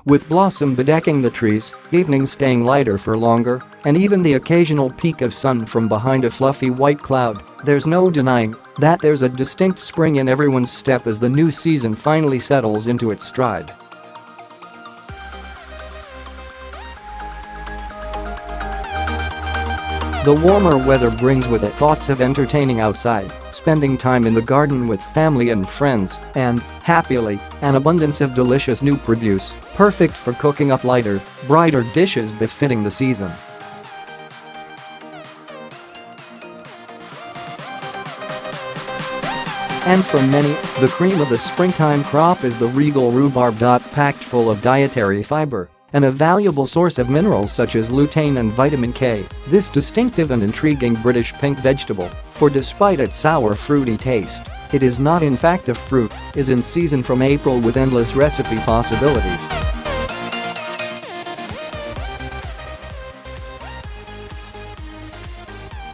With blossom bedecking the trees, evenings staying lighter for longer, and even the occasional peek of sun from behind a fluffy white cloud, there's no denying that there's a distinct spring in everyone's step as the new season finally settles into its stride. The warmer weather brings with it thoughts of entertaining outside, spending time in the garden with family and friends, and, happily, an abundance of delicious new produce, perfect for cooking up lighter, brighter dishes befitting the season. And for many, the cream of the springtime crop is the regal rhubarb.Packed, full of dietary fibre and a valuable source of minerals such as lutein and vitamin K. This distinctive and intriguing British pink vegetable, for despite its sour fruity taste, it is not in fact a fruit, is in season from April with endless recipe possibilities.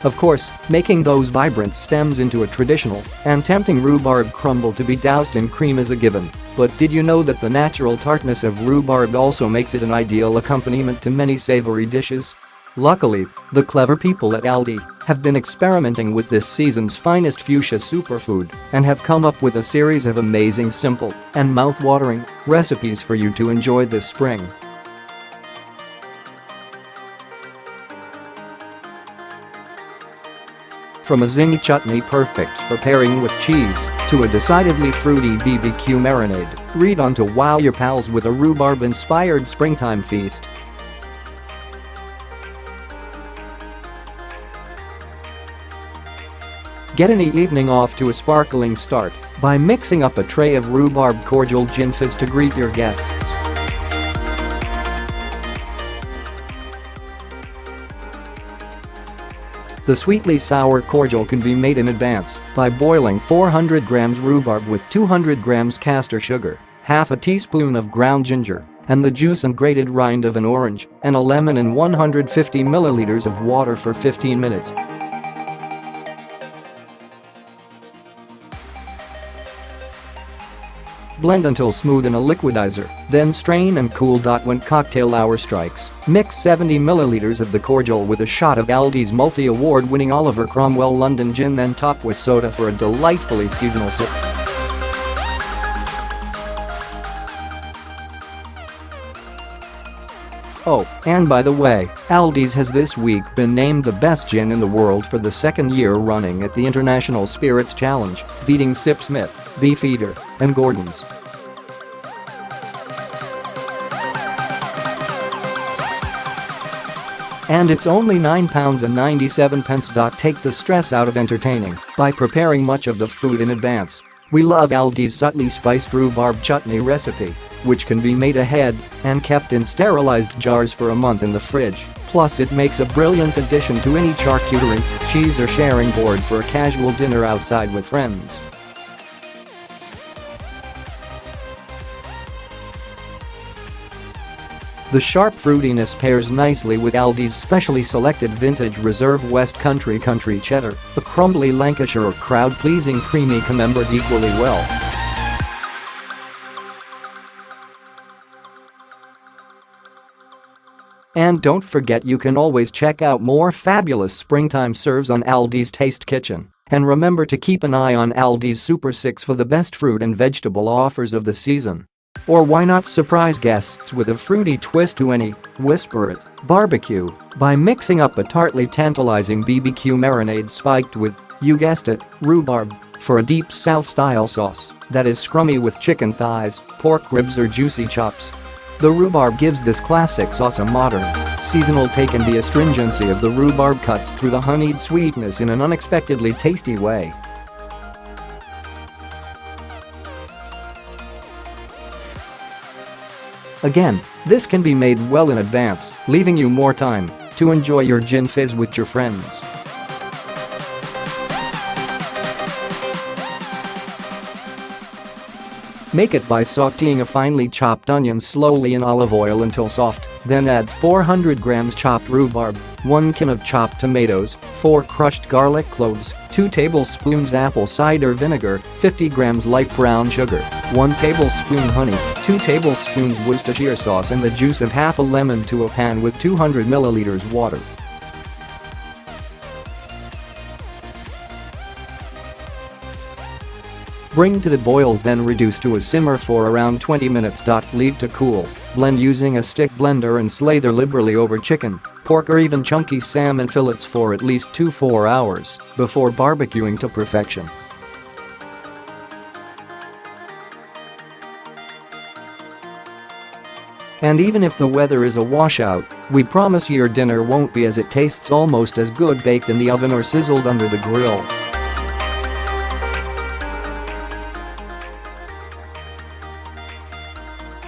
Of course, making those vibrant stems into a traditional and tempting rhubarb crumble to be doused in cream is a given. But did you know that the natural tartness of rhubarb also makes it an ideal accompaniment to many savoury dishes? Luckily, the clever people at Aldi have been experimenting with this season's finest fuchsia superfood and have come up with a series of amazing, simple, and mouth-watering recipes for you to enjoy this spring. From a zingy chutney perfect for pairing with cheese to a decidedly fruity BBQ marinade, read on to wow your pals with a rhubarb-inspired springtime feast. Get any evening off to a sparkling start by mixing up a tray of Rhubarb Cordial Gin Fizz to greet your guests. The sweetly sour cordial can be made in advance by boiling 400 grams rhubarb with 200 grams caster sugar, half a teaspoon of ground ginger, and the juice and grated rind of an orange, and a lemon and 150 milliliters of water for 15 minutes. Blend until smooth in a liquidizer, then strain and cool. When cocktail hour strikes, mix 70 milliliters of the cordial with a shot of Aldi's multi-award-winning Oliver Cromwell London Gin, then top with soda for a delightfully seasonal sip. Oh, and by the way, Aldi's has this week been named the best gin in the world for the second year running at the International Spirits Challenge, beating Sip.Smith, Befitting, and Gordon's. And it's only £9.97. Take the stress out of entertaining by preparing much of the food in advance. We love Aldi's subtly spiced rhubarb chutney recipe, which can be made ahead and kept in sterilized jars for a month in the fridge. Plus, it makes a brilliant addition to any charcuterie, cheese or sharing board for a casual dinner outside with friends. The sharp fruitiness pairs nicely with Aldi's specially selected vintage Reserve West Country Cheddar, a crumbly Lancashire or crowd-pleasing creamy Camembert equally well. And don't forget, you can always check out more fabulous springtime serves on Aldi's Taste Kitchen. And remember to keep an eye on Aldi's Super 6 for the best fruit and vegetable offers of the season. Or why not surprise guests with a fruity twist to any Whisper It barbecue by mixing up a tartly tantalizing BBQ marinade spiked with, you guessed it, rhubarb, for a deep South-style sauce that is scrummy with chicken thighs, pork ribs or juicy chops. The rhubarb gives this classic sauce a modern, seasonal take, and the astringency of the rhubarb cuts through the honeyed sweetness in an unexpectedly tasty way. Again, this can be made well in advance, leaving you more time to enjoy your gin fizz with your friends. Make it by sauteing a finely chopped onion slowly in olive oil until soft, then add 400 grams chopped rhubarb, 1 can of chopped tomatoes, 4 crushed garlic cloves, 2 tablespoons apple cider vinegar, 50 grams light brown sugar, 1 tablespoon honey, 2 tablespoons Worcestershire sauce and the juice of half a lemon to a pan with 200 milliliters water. Bring to the boil, then reduce to a simmer for around 20 minutes. Leave to cool. Blend using a stick blender and slather liberally over chicken, pork or even chunky salmon fillets for at least 2-4 hours before barbecuing to perfection. And even if the weather is a washout, we promise your dinner won't be, as it tastes almost as good baked in the oven or sizzled under the grill.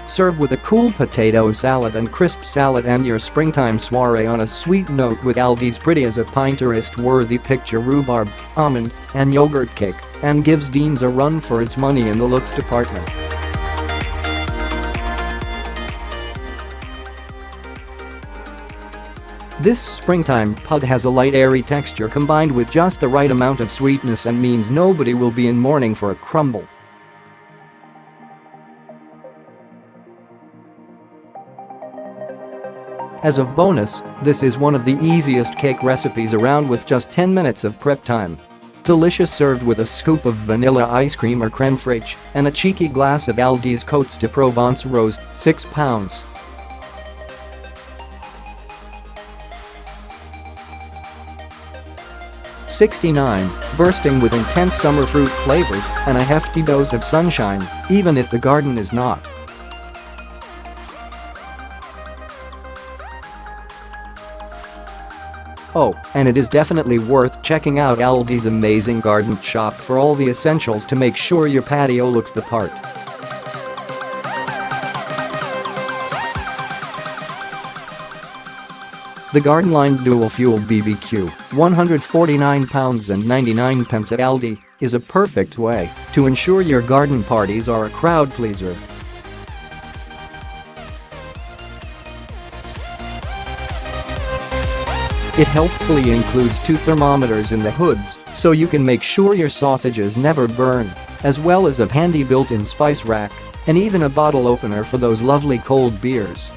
Serve with a cool potato salad and crisp salad and your springtime soiree on a sweet note with Aldi's pretty as a Pinterest-worthy picture rhubarb, almond, and yogurt cake, and gives Dean's a run for its money in the looks department. This springtime pud has a light airy texture combined with just the right amount of sweetness and means nobody will be in mourning for a crumble. As a bonus, this is one of the easiest cake recipes around with just 10 minutes of prep time. Delicious, served with a scoop of vanilla ice cream or creme fraiche and a cheeky glass of Aldi's Côtes de Provence roast, 6 pounds. $69, bursting with intense summer fruit flavors and a hefty dose of sunshine, even if the garden is not. Oh, and it is definitely worth checking out Aldi's amazing garden shop for all the essentials to make sure your patio looks the part. The garden-lined dual-fuel BBQ, £149 and 99 pence at Aldi, is a perfect way to ensure your garden parties are a crowd pleaser. It helpfully includes 2 thermometers in the hoods, so you can make sure your sausages never burn, as well as a handy built-in spice rack, and even a bottle opener for those lovely cold beers.